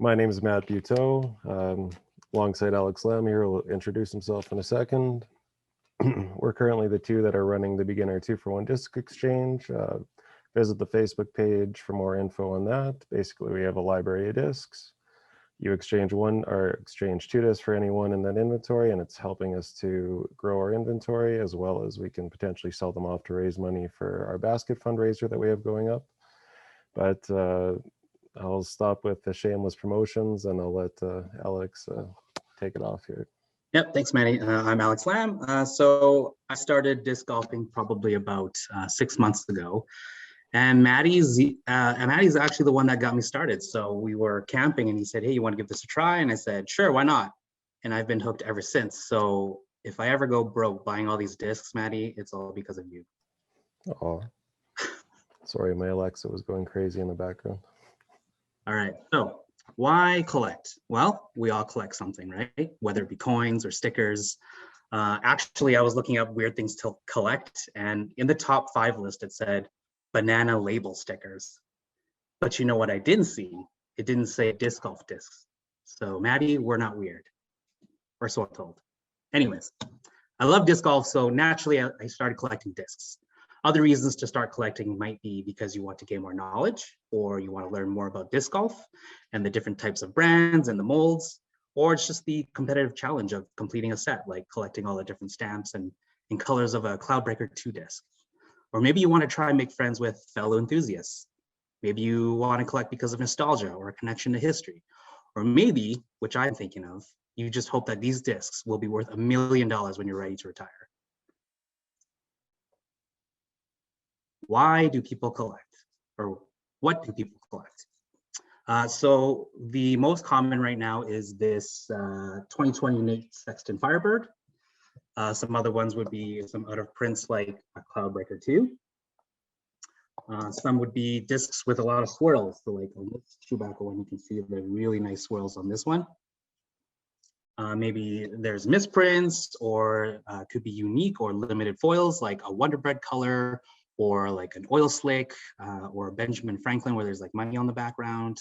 My name is Matt Buteau. Alongside Alex Lam here, will introduce himself in a second. We're currently the two that are running the beginner 2-for-1 disc exchange. Visit the Facebook page for more info on that. Basically, we have a library of discs. You exchange one or exchange 2 discs for any one in that inventory, and it's helping us to grow our inventory, as well as we can potentially sell them off to raise money for our basket fundraiser that we have going up. But I'll stop with the shameless promotions and I'll let Alex take it off here. Yep, thanks, Manny. I'm Alex Lam. So I started disc golfing probably about 6 months ago. And Maddie's actually the one that got me started. So we were camping and he said, hey, you want to give this a try? And I said, sure, why not? And I've been hooked ever since. So if I ever go broke buying all these discs, Maddie, it's all because of you. Oh, sorry, my Alexa was going crazy in the background. All right, so why collect? Well, we all collect something, right? Whether it be coins or stickers. Actually, I was looking up weird things to collect, and in the top 5 list, it said banana label stickers. But you know what I didn't see? It didn't say disc golf discs. So Maddie, we're not weird, or so I'm told. Anyways, I love disc golf, so naturally I started collecting discs. Other reasons to start collecting might be because you want to gain more knowledge, or you want to learn more about disc golf and the different types of brands and the molds, or it's just the competitive challenge of completing a set, like collecting all the different stamps and colors of a Cloudbreaker 2 disc. Or maybe you want to try and make friends with fellow enthusiasts. Maybe you want to collect because of nostalgia or a connection to history. Or maybe, which I'm thinking of, you just hope that these discs will be worth $1 million when you're ready to retire. Why do people collect? Or what do people collect? So the most common right now is this 2020 Nate Sexton Firebird. Some other ones would be some out of prints like a Cloudbreaker 2. Some would be discs with a lot of swirls. So like on this Chewbacca one, you can see the really nice swirls on this one. Maybe there's misprints, or could be unique or limited foils like a Wonder Bread color, or like an oil slick, or a Benjamin Franklin where there's like money on the background.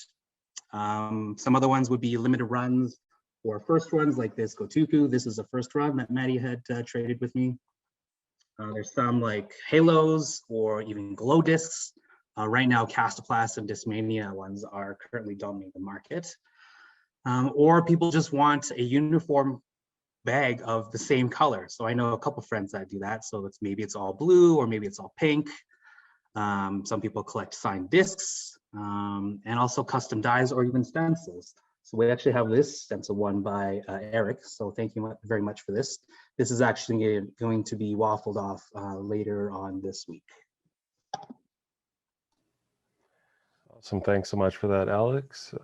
Some other ones would be limited runs or first runs like this Gotuku. This is a first run that Maddie had traded with me. There's some like halos or even glow discs. Right now, Castoplast and Discmania ones are currently dominating the market. Or people just want a uniform bag of the same color. So I know a couple friends that do that. So maybe it's all blue or maybe it's all pink. Some people collect signed discs and also custom dies or even stencils. So we actually have this stencil one by Eric. So thank you very much for this. This is actually going to be waffled off later on this week. Awesome, thanks so much for that, Alex.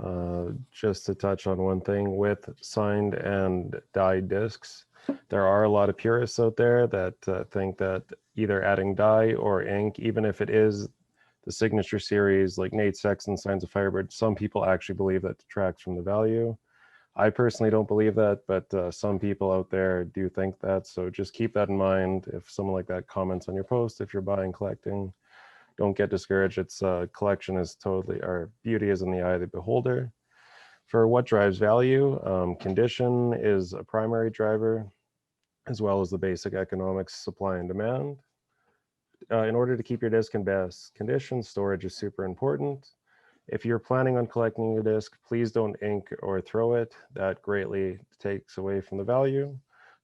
Just to touch on one thing with signed and dyed discs, there are a lot of purists out there that think that either adding dye or ink, even if it is the signature series like Nate Sexton Signs of Firebird, some people actually believe that detracts from the value. I personally don't believe that, but some people out there do think that. So just keep that in mind if someone like that comments on your post, if you're buying, collecting. Don't get discouraged. It's collection is totally, or beauty is in the eye of the beholder. For what drives value, condition is a primary driver, as well as the basic economics, supply and demand. In order to keep your disc in best condition, storage is super important. If you're planning on collecting your disc, please don't ink or throw it. That greatly takes away from the value.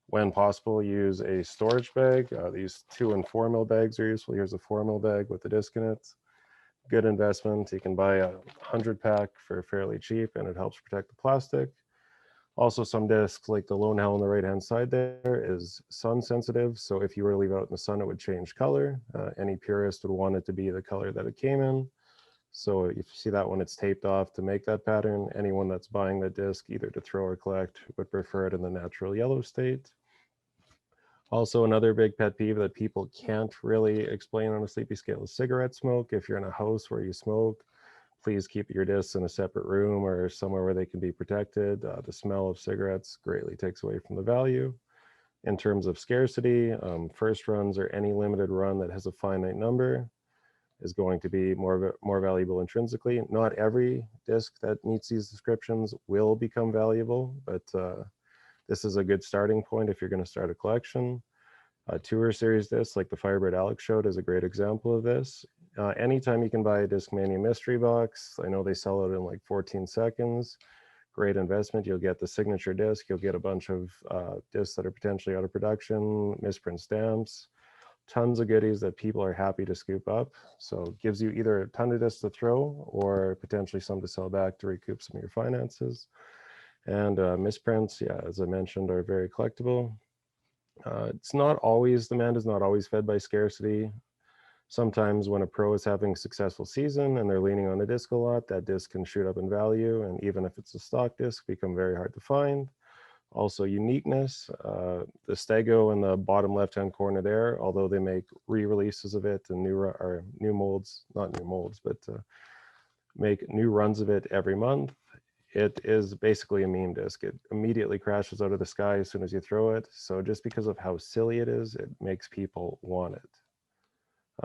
When possible, use a storage bag. These 2 and 4 mil bags are useful. Here's a 4 mil bag with the disc in it. Good investment. You can buy a 100 pack for fairly cheap, and it helps protect the plastic. Also, some discs, like the Lone Hell on the right-hand side there, is sun sensitive. So if you were to leave it out in the sun, it would change color. Any purist would want it to be the color that it came in. So if you see that one, it's taped off to make that pattern. Anyone that's buying the disc, either to throw or collect, would prefer it in the natural yellow state. Also, another big pet peeve that people can't really explain on a sleepy scale is cigarette smoke. If you're in a house where you smoke, please keep your discs in a separate room or somewhere where they can be protected. The smell of cigarettes greatly takes away from the value. In terms of scarcity, first runs or any limited run that has a finite number. is going to be more valuable intrinsically. Not every disc that meets these descriptions will become valuable, but this is a good starting point if you're going to start a collection. Tour series discs like the Firebird Alex showed is a great example of this. Anytime you can buy a Discmania mystery box, I know they sell it in like 14 seconds. Great investment. You'll get the signature disc. You'll get a bunch of discs that are potentially out of production, misprint stamps, tons of goodies that people are happy to scoop up. So it gives you either a ton of discs to throw or potentially some to sell back to recoup some of your finances. And misprints, yeah, as I mentioned, are very collectible. It's not always, demand is not always fed by scarcity. Sometimes when a pro is having a successful season and they're leaning on a disc a lot, that disc can shoot up in value. And even if it's a stock disc, become very hard to find. Also uniqueness, the Stego in the bottom left-hand corner there, although they make re-releases of it and new molds, not new molds, but make new runs of it every month. It is basically a meme disc. It immediately crashes out of the sky as soon as you throw it. So just because of how silly it is, it makes people want it.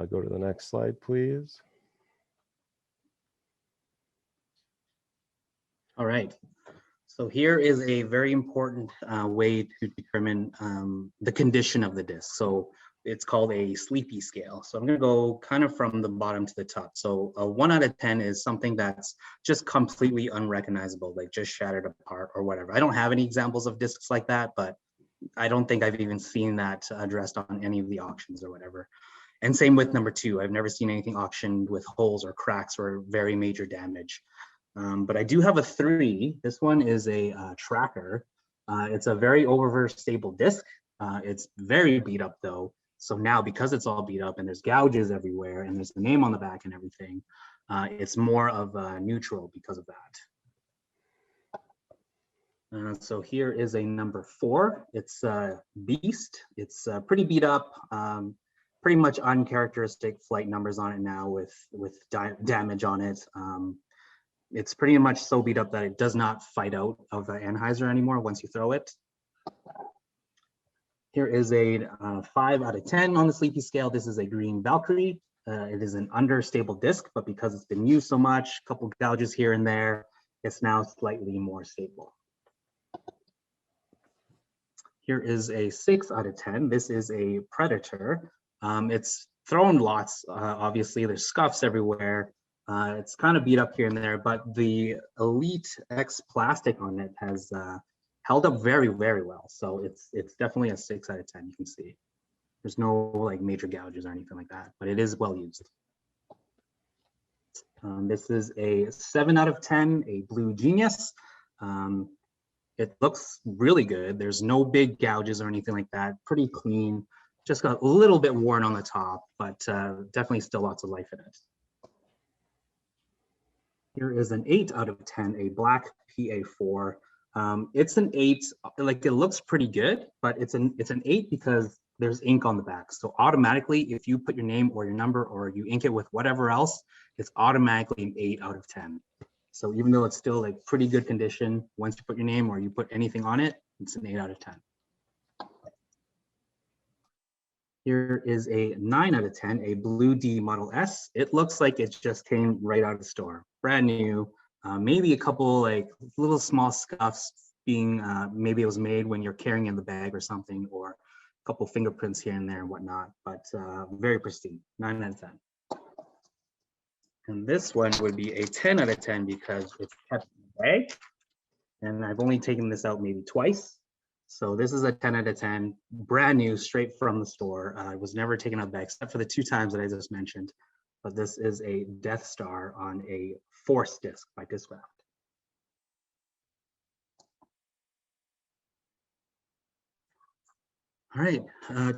Go to the next slide, please. All right. So here is a very important way to determine the condition of the disc. So it's called a sleepy scale. So I'm going to go kind of from the bottom to the top. So a 1 out of 10 is something that's just completely unrecognizable, like just shattered apart or whatever. I don't have any examples of discs like that, but I don't think I've even seen that addressed on any of the auctions or whatever. And same with number 2. I've never seen anything auctioned with holes or cracks or very major damage. But I do have a 3. This one is a tracker. It's a very overstable disc. It's very beat up though. So now because it's all beat up and there's gouges everywhere and there's the name on the back and everything, it's more of a neutral because of that. So here is a number 4. It's Beast. It's pretty beat up. Pretty much uncharacteristic flight numbers on it now with damage on it. It's pretty much so beat up that it does not fight out of the anhyzer anymore once you throw it. Here is a 5 out of 10 on the sleepy scale. This is a green Valkyrie. It is an understable disc, but because it's been used so much, a couple gouges here and there, it's now slightly more stable. Here is a 6 out of 10. This is a Predator. It's thrown lots, obviously. There's scuffs everywhere. It's kind of beat up here and there, but the Elite X plastic on it has held up very, very well. So it's definitely a 6 out of 10, you can see. There's no like major gouges or anything like that, but it is well used. This is a 7 out of 10, a Blue Genius. It looks really good. There's no big gouges or anything like that. Pretty clean. Just got a little bit worn on the top, but definitely still lots of life in it. Here is an 8 out of 10, a black PA4. It's an 8, like it looks pretty good, but it's an 8 because there's ink on the back. So automatically, if you put your name or your number or you ink it with whatever else, it's automatically an 8 out of 10. So even though it's still like pretty good condition, once you put your name or you put anything on it, it's an 8 out of 10. Here is a 9 out of 10, a Blue D Model S. It looks like it just came right out of the store, brand new. Maybe a couple like little small scuffs being, maybe it was made when you're carrying in the bag or something, or a couple fingerprints here and there and whatnot, but very pristine, 9 out of 10. And this one would be a 10 out of 10 because it's kept in the bag. And I've only taken this out maybe twice. So this is a 10 out of 10, brand new, straight from the store. It was never taken out of the bag except for the 2 times that I just mentioned. But this is a Death Star on a Force disc by Discraft. All right,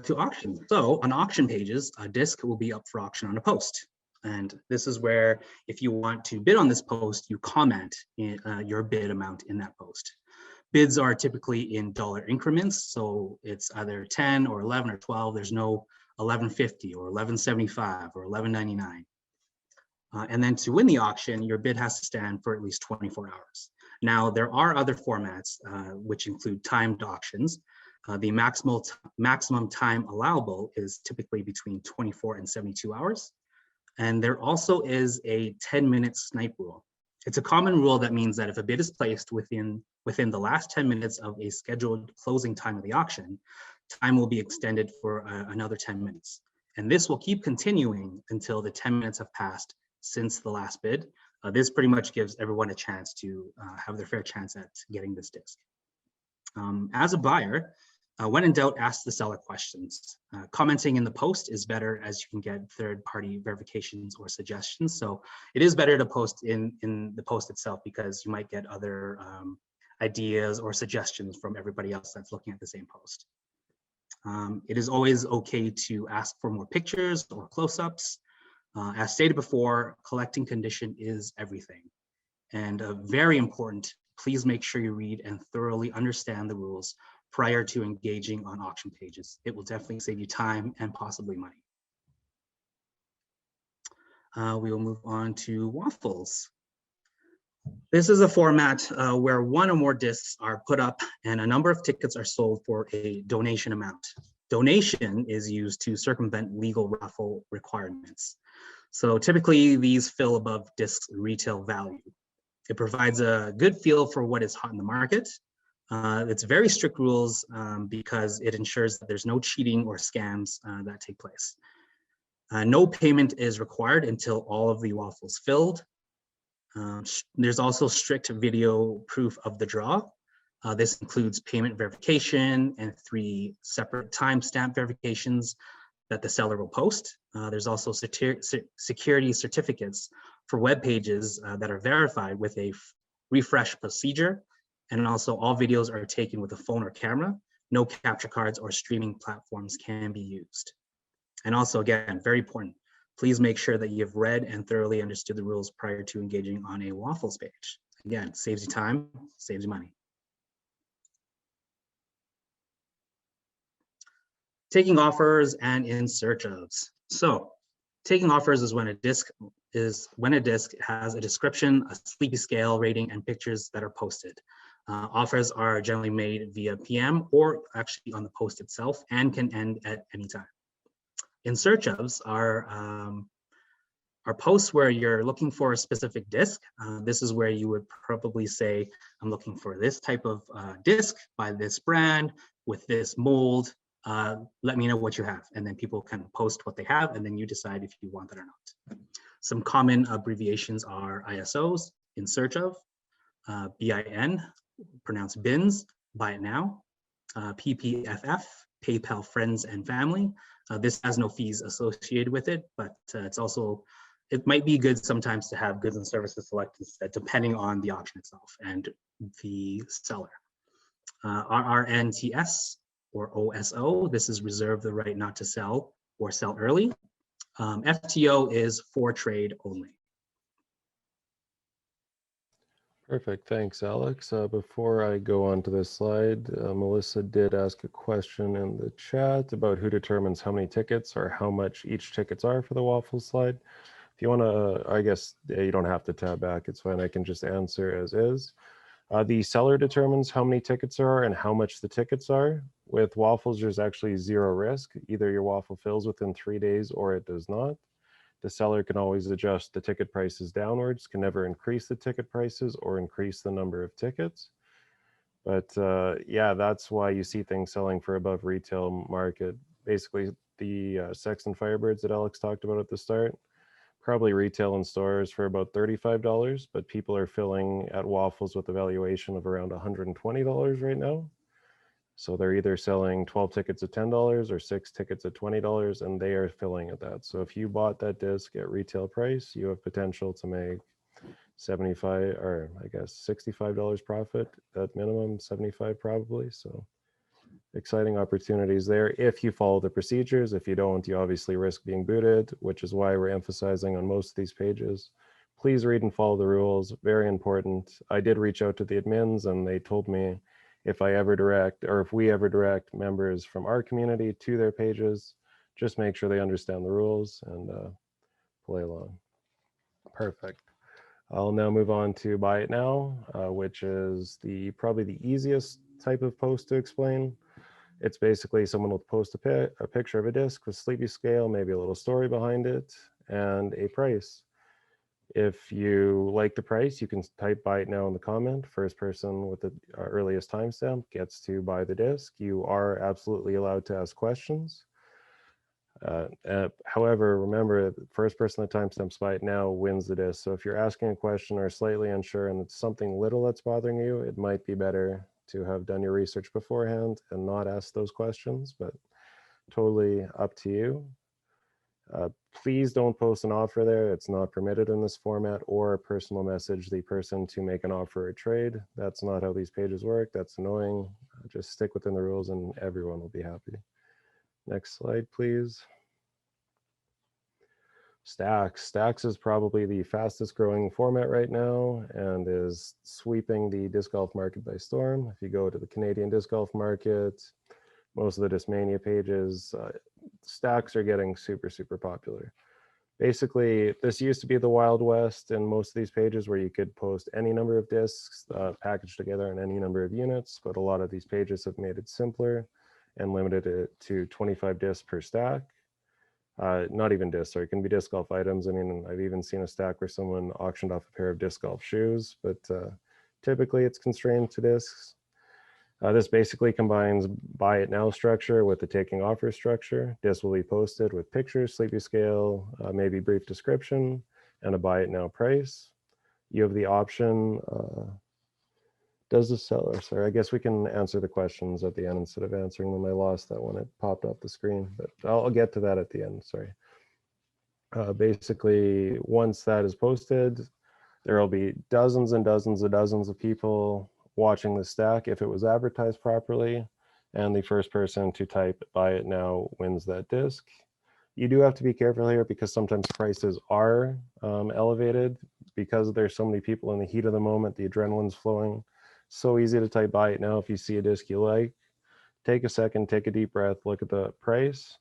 to auction. So on auction pages, a disc will be up for auction on a post. And this is where if you want to bid on this post, you comment in, your bid amount in that post. Bids are typically in dollar increments. So it's either 10 or 11 or 12. There's no 11.50 or 11.75 or 11.99. And then to win the auction, your bid has to stand for at least 24 hours. Now, there are other formats, which include timed auctions. The maximum time allowable is typically between 24 and 72 hours. And there also is a 10-minute snipe rule. It's a common rule that means that if a bid is placed within the last 10 minutes of a scheduled closing time of the auction, time will be extended for another 10 minutes. And this will keep continuing until the 10 minutes have passed since the last bid. This pretty much gives everyone a chance to have their fair chance at getting this disc. As a buyer, when in doubt, ask the seller questions. Commenting in the post is better as you can get third-party verifications or suggestions. So it is better to post in the post itself because you might get other ideas or suggestions from everybody else that's looking at the same post. It is always okay to ask for more pictures or close-ups. As stated before, collecting condition is everything. And very important, please make sure you read and thoroughly understand the rules prior to engaging on auction pages. It will definitely save you time and possibly money. We will move on to Waffles. This is a format where one or more discs are put up and a number of tickets are sold for a donation amount. Donation is used to circumvent legal raffle requirements. So typically these fill above discs retail value. It provides a good feel for what is hot in the market. It's very strict rules because it ensures that there's no cheating or scams that take place. No payment is required until all of the waffles filled. There's also strict video proof of the draw. This includes payment verification and 3 separate timestamp verifications that the seller will post. There's also security certificates for web pages that are verified with a refresh procedure. And also all videos are taken with a phone or camera. No capture cards or streaming platforms can be used. And also, again, very important, please make sure that you've read and thoroughly understood the rules prior to engaging on a Waffles page. Again, saves you time, saves you money. Taking offers and in search ofs. So taking offers is when a disc has a description, a sleepy scale rating, and pictures that are posted. Offers are generally made via PM or actually on the post itself and can end at any time. In search ofs are posts where you're looking for a specific disc. This is where you would probably say, I'm looking for this type of disc by this brand with this mold. Let me know what you have. And then people can post what they have, and then you decide if you want that or not. Some common abbreviations are ISOs, in search of, BIN, pronounced bins, buy it now, PPFF, PayPal friends and family. This has no fees associated with it, but it might be good sometimes to have goods and services selected depending on the auction itself and the seller. RRNTS or OSO, this is reserve the right not to sell or sell early. FTO is for trade only. Perfect. Thanks, Alex. Before I go on to this slide, Melissa did ask a question in the chat about who determines how many tickets or how much each tickets are for the Waffles slide. If you want to, I guess you don't have to tab back. It's fine. I can just answer as is. The seller determines how many tickets there are and how much the tickets are. With Waffles, there's actually zero risk. Either your waffle fills within 3 days or it does not. The seller can always adjust the ticket prices downwards, can never increase the ticket prices or increase the number of tickets. But yeah, that's why you see things selling for above retail market. Basically, the Sexton Firebirds that Alex talked about at the start, probably retail in stores for about $35, but people are filling at Waffles with a valuation of around $120 right now. So they're either selling 12 tickets at $10 or 6 tickets at $20, and they are filling at that. So if you bought that disc at retail price, you have potential to make $75 or I guess $65 profit at minimum, 75 probably. So exciting opportunities there if you follow the procedures. If you don't, you obviously risk being booted, which is why we're emphasizing on most of these pages. Please read and follow the rules, very important. I did reach out to the admins and they told me if we ever direct members from our community to their pages, just make sure they understand the rules and play along. Perfect. I'll now move on to Buy It Now, which is probably the easiest type of post to explain. It's basically someone will post a picture of a disc with sleepy scale, maybe a little story behind it, and a price. If you like the price, you can type buy it now in the comment. First person with the earliest timestamp gets to buy the disc. You are absolutely allowed to ask questions. However, remember, the first person that timestamps buy it now wins the disc. So if you're asking a question or slightly unsure and it's something little that's bothering you, it might be better to have done your research beforehand and not ask those questions, but totally up to you. Please don't post an offer there. It's not permitted in this format, or personal message the person to make an offer or trade. That's not how these pages work. That's annoying. Just stick within the rules and everyone will be happy. Next slide, please. Stacks. Stacks is probably the fastest growing format right now and is sweeping the disc golf market by storm. If you go to the Canadian disc golf market, most of the Discmania pages, stacks are getting super, super popular. Basically, this used to be the Wild West in most of these pages where you could post any number of discs packaged together in any number of units, but a lot of these pages have made it simpler and limited it to 25 discs per stack. Not even discs, sorry, it can be disc golf items. I mean, I've even seen a stack where someone auctioned off a pair of disc golf shoes, but typically it's constrained to discs. This basically combines buy it now structure with the taking offer structure. Discs will be posted with pictures, sleepy scale, maybe brief description, and a buy it now price. You have the option, does the seller, sorry, I guess we can answer the questions at the end instead of answering them. I lost that when it popped off the screen, but I'll get to that at the end, sorry. Basically, once that is posted, there will be dozens and dozens and dozens of people watching the stack if it was advertised properly, and the first person to type buy it now wins that disc. You do have to be careful here because sometimes prices are elevated because there's so many people in the heat of the moment, the adrenaline's flowing. So easy to type buy it now if you see a disc you like. Take a second, take a deep breath, look at the price.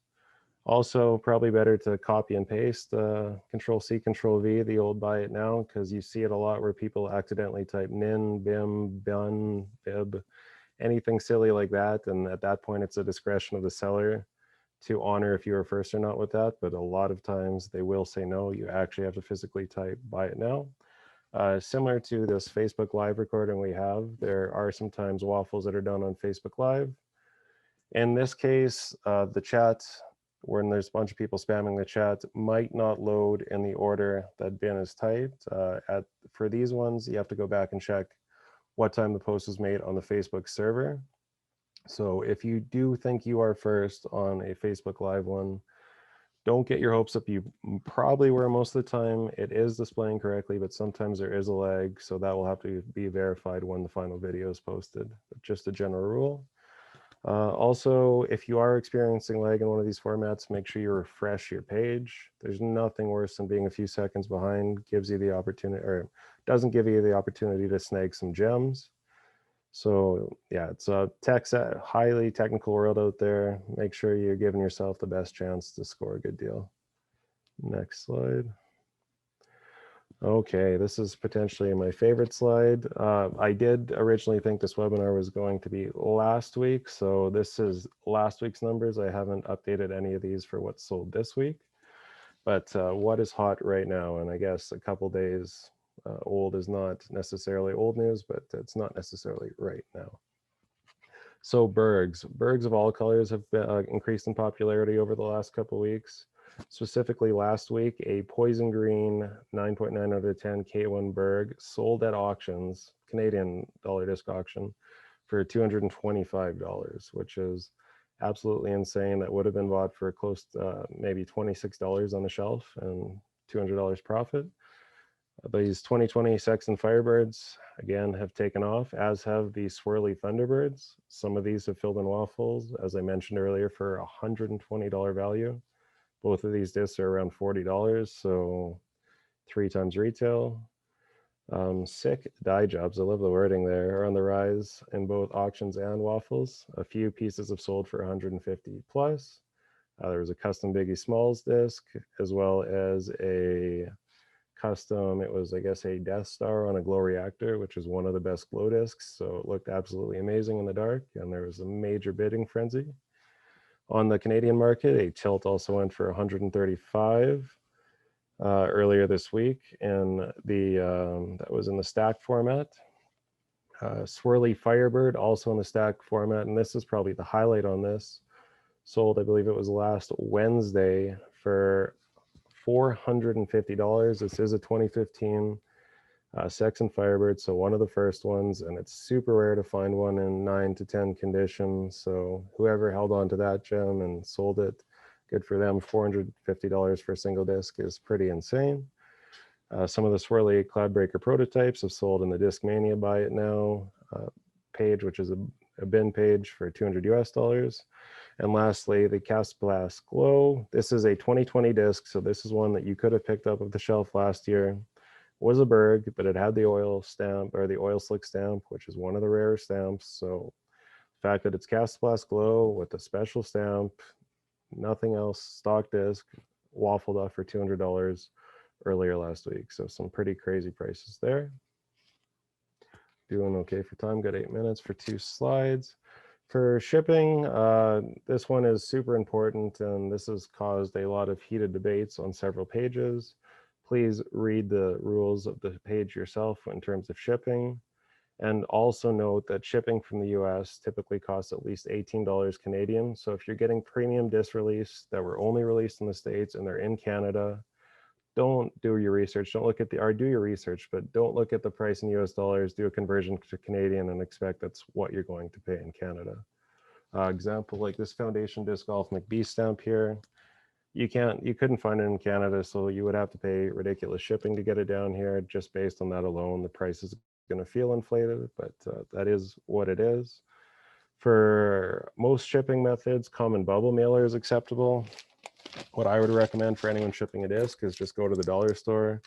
Also, probably better to copy and paste, Control C, Control V, the old buy it now, because you see it a lot where people accidentally type nin, bim, bun, bib, anything silly like that. And at that point, it's a discretion of the seller to honor if you were first or not with that. But a lot of times they will say no, you actually have to physically type buy it now. Similar to this Facebook Live recording we have, there are sometimes waffles that are done on Facebook Live. In this case, the chat, when there's a bunch of people spamming the chat, might not load in the order that bin is typed. For these ones, you have to go back and check what time the post was made on the Facebook server. So if you do think you are first on a Facebook Live one, don't get your hopes up. You probably were most of the time. It is displaying correctly, but sometimes there is a lag, so that will have to be verified when the final video is posted. But just a general rule. Also, if you are experiencing lag in one of these formats, make sure you refresh your page. There's nothing worse than being a few seconds behind. Gives you the opportunity, or doesn't give you the opportunity to snag some gems. So yeah, it's a highly technical world out there. Make sure you're giving yourself the best chance to score a good deal. Next slide. Okay, this is potentially my favorite slide. I did originally think this webinar was going to be last week, so this is last week's numbers. I haven't updated any of these for what's sold this week, but what is hot right now? And I guess a couple days old is not necessarily old news, but it's not necessarily right now. So Bergs of all colors have been, increased in popularity over the last couple weeks. Specifically last week, a poison green 9.9 out of 10 K1 Berg sold at auctions, Canadian dollar disc auction, for $225, which is absolutely insane. That would have been bought for close to maybe $26 on the shelf and $200 profit. These 2020 Sexton Firebirds, again, have taken off, as have the Swirly Thunderbirds. Some of these have filled in waffles, as I mentioned earlier, for $120 value. Both of these discs are around $40, so 3 times retail. Sick dye jobs, I love the wording there, are on the rise in both auctions and waffles. A few pieces have sold for 150 plus. There was a custom Biggie Smalls disc, as well as a custom, it was, I guess, a Death Star on a glow reactor, which is one of the best glow discs. So it looked absolutely amazing in the dark, and there was a major bidding frenzy. On the Canadian market, a tilt also went for 135. earlier this week, and that was in the stack format. Swirly Firebird, also in the stack format, and this is probably the highlight on this. Sold, I believe it was last Wednesday for $450. This is a 2015 Sexton Firebird, so one of the first ones, and it's super rare to find one in 9 to 10 condition. So whoever held on to that gem and sold it, good for them. $450 for a single disc is pretty insane. Some of the swirly Cloudbreaker prototypes have sold in the Discmania Buy It Now page, which is a bin page for 200 US dollars. And lastly, the Cast Blast Glow. This is a 2020 disc, so this is one that you could have picked up off the shelf last year. Was a Berg, but it had the oil stamp, or the oil slick stamp, which is one of the rare stamps. So the fact that it's Cast Blast Glow with a special stamp, nothing else, stock disc, waffled off for $200 earlier last week. So some pretty crazy prices there. Doing okay for time, got 8 minutes for 2 slides. For shipping, this one is super important, and this has caused a lot of heated debates on several pages. Please read the rules of the page yourself in terms of shipping. And also note that shipping from the US typically costs at least $18 Canadian. So if you're getting premium disc release that were only released in the States and they're in Canada, don't do your research. Don't look at or do your research, but don't look at the price in US dollars, do a conversion to Canadian and expect that's what you're going to pay in Canada. Example, like this Foundation Disc Golf McBee stamp here, you couldn't find it in Canada, so you would have to pay ridiculous shipping to get it down here. Just based on that alone, the price is going to feel inflated, but that is what it is. For most shipping methods, common bubble mailer is acceptable. What I would recommend for anyone shipping a disc is just go to the dollar store,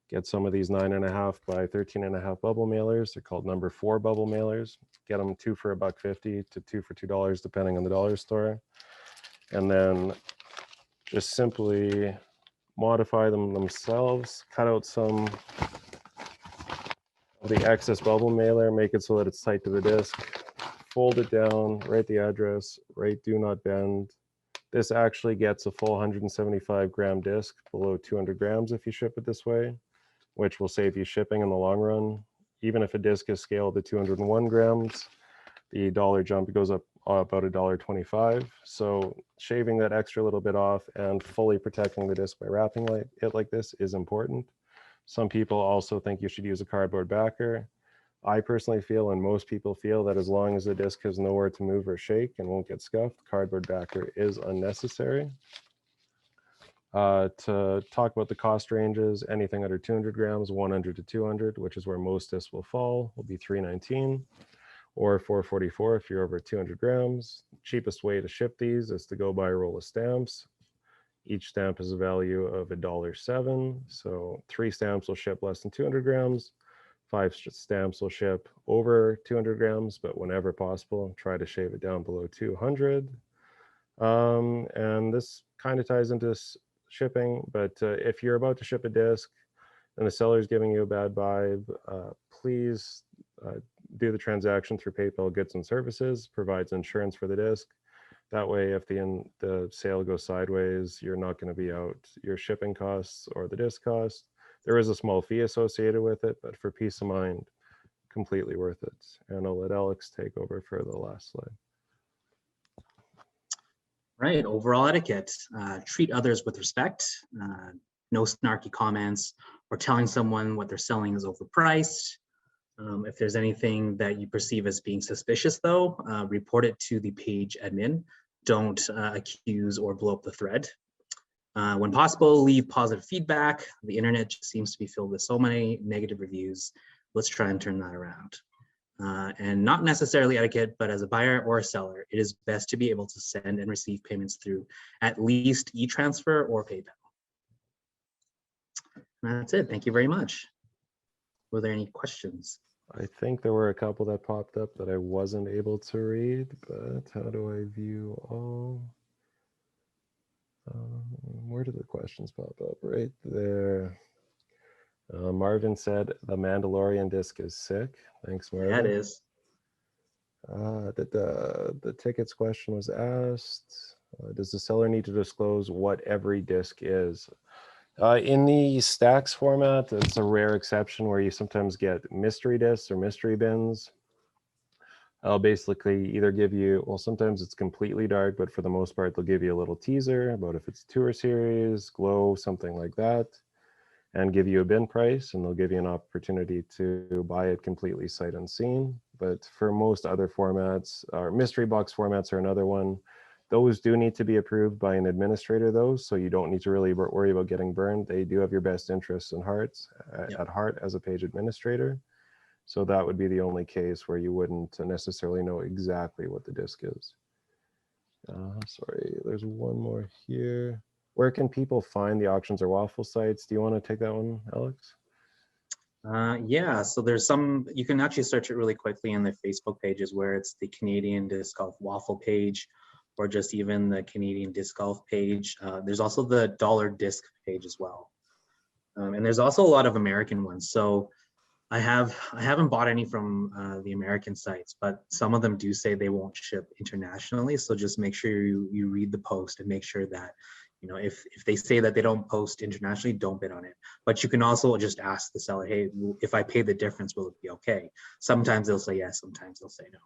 get some of these 9.5 by 13.5 bubble mailers. They're called number 4 bubble mailers. Get them 2 for $1.50 to 2 for $2, depending on the dollar store. And then just simply modify them themselves, cut out some of the excess bubble mailer, make it so that it's tight to the disc, fold it down, write the address, write do not bend. This actually gets a full 175 gram disc below 200 grams if you ship it this way, which will save you shipping in the long run. Even if a disc is scaled to 201 grams, the dollar jump goes up about $1.25. So shaving that extra little bit off and fully protecting the disc by wrapping it like this is important. Some people also think you should use a cardboard backer. I personally feel, and most people feel, that as long as the disc has nowhere to move or shake and won't get scuffed, cardboard backer is unnecessary. To talk about the cost ranges, anything under 200 grams, 100 to 200, which is where most discs will fall, will be $319, or $444 if you're over 200 grams. Cheapest way to ship these is to go buy a roll of stamps. Each stamp has a value of $1.07, so 3 stamps will ship less than 200 grams. 5 stamps will ship over 200 grams, but whenever possible, try to shave it down below 200. And this kind of ties into shipping, but if you're about to ship a disc and the seller is giving you a bad vibe, please do the transaction through PayPal Goods and Services, provides insurance for the disc. That way, if the sale goes sideways, you're not going to be out your shipping costs or the disc cost. There is a small fee associated with it, but for peace of mind, completely worth it. And I'll let Alex take over for the last slide. Right, overall etiquette. Treat others with respect. No snarky comments or telling someone what they're selling is overpriced. If there's anything that you perceive as being suspicious, though, report it to the page admin. Don't accuse or blow up the thread. When possible, leave positive feedback. The internet just seems to be filled with so many negative reviews. Let's try and turn that around. And not necessarily etiquette, but as a buyer or a seller, it is best to be able to send and receive payments through at least e-transfer or PayPal. And that's it. Thank you very much. Were there any questions? I think there were a couple that popped up that I wasn't able to read, but how do I view all? Where did the questions pop up? Right there. Marvin said the Mandalorian disc is sick. Thanks, Marvin. Yeah, it is. The tickets question was asked. Does the seller need to disclose what every disc is? In the stacks format, it's a rare exception where you sometimes get mystery discs or mystery bins. I'll basically either give you, well, sometimes it's completely dark, but for the most part, they'll give you a little teaser about if it's tour series, glow, something like that, and give you a bin price, and they'll give you an opportunity to buy it completely sight unseen. But for most other formats, or mystery box formats are another one. Those do need to be approved by an administrator, though, so you don't need to really worry about getting burned. They do have your best interests and Yep. at heart as a page administrator. So that would be the only case where you wouldn't necessarily know exactly what the disk is. Sorry, there's one more here. Where can people find the auctions or waffle sites? Do you want to take that one, Alex? Yeah, so there's some, you can actually search it really quickly in their Facebook pages where it's the Canadian Disc Golf Waffle page, or just even the Canadian Disc Golf page. There's also the Dollar Disc page as well. And there's also a lot of American ones. So I haven't bought any from the American sites, but some of them do say they won't ship internationally. So just make sure you read the post and make sure that, you know, if they say that they don't post internationally, don't bid on it. But you can also just ask the seller, hey, if I pay the difference, will it be okay? Sometimes they'll say yes, sometimes they'll say no.